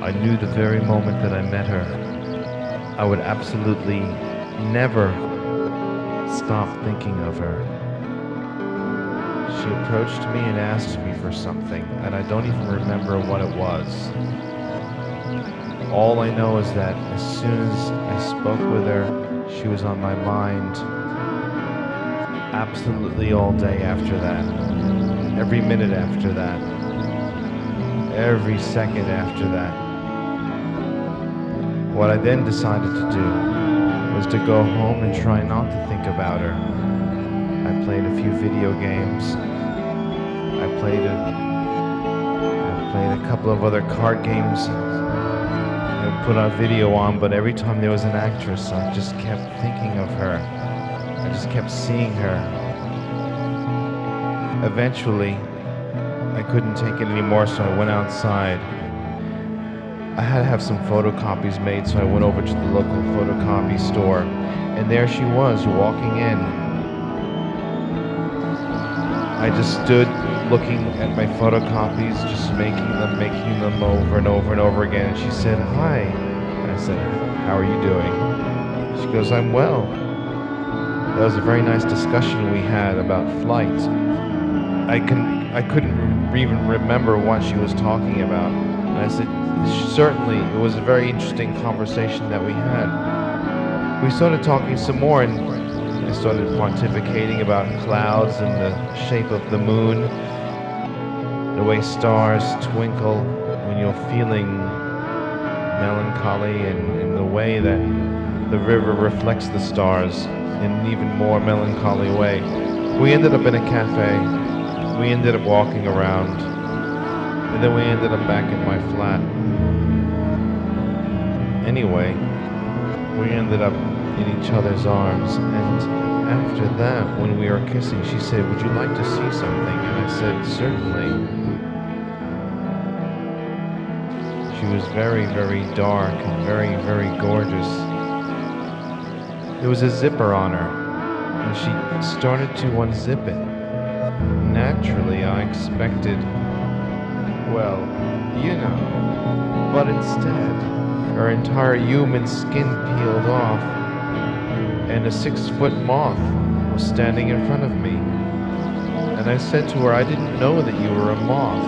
I knew the very moment that I met her, I would absolutely never stop thinking of her. She approached me and asked me for something, and I don't even remember what it was. All I know is that as soon as I spoke with her, she was on my mind absolutely all day after that. Every minute after that. Every second after that. What I then decided to do was to go home and try not to think about her. I played a few video games. I played a couple of other card games. I put a video on, but every time there was an actress, I just kept thinking of her. I just kept seeing her. Eventually, I couldn't take it anymore, so I went outside. I had to have some photocopies made, so I went over to the local photocopy store, and there she was, walking in. I just stood looking at my photocopies, just making them over and over and over again, and she said, "Hi." And I said, "How are you doing?" She goes, "I'm well." That was a very nice discussion we had about flight. I couldn't even remember what she was talking about. And I said, certainly, it was a very interesting conversation that we had. We started talking some more, and I started pontificating about clouds and the shape of the moon, the way stars twinkle when you're feeling melancholy, and the way that the river reflects the stars in an even more melancholy way. We ended up in a cafe. We ended up walking around, and then we ended up back in my flat. Anyway, we ended up in each other's arms, and after that, when we were kissing, she said, "Would you like to see something?" And I said, "Certainly." She was very, very dark and very, very gorgeous. There was a zipper on her, and she started to unzip it. Naturally, I expected, well, you know, but instead, her entire human skin peeled off, and a 6-foot moth was standing in front of me. And I said to her, "I didn't know that you were a moth."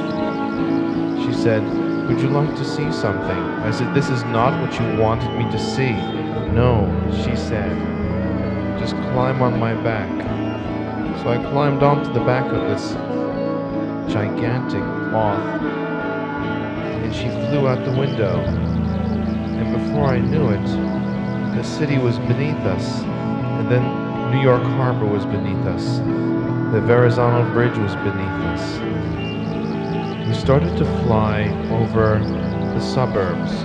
She said, "Would you like to see something?" I said, "This is not what you wanted me to see." "No," she said, "just climb on my back." So I climbed onto the back of this gigantic moth, and she flew out the window. And before I knew it, the city was beneath us, and then New York Harbor was beneath us. The Verrazano Bridge was beneath us. We started to fly over the suburbs,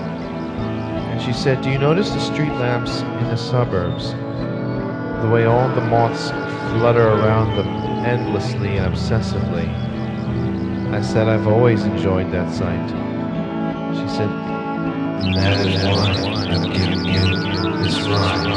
and she said, "Do you notice the street lamps in the suburbs? The way all the moths flutter around them endlessly and obsessively." I said, "I've always enjoyed that sight." She said, "That is why I'm giving you this ride."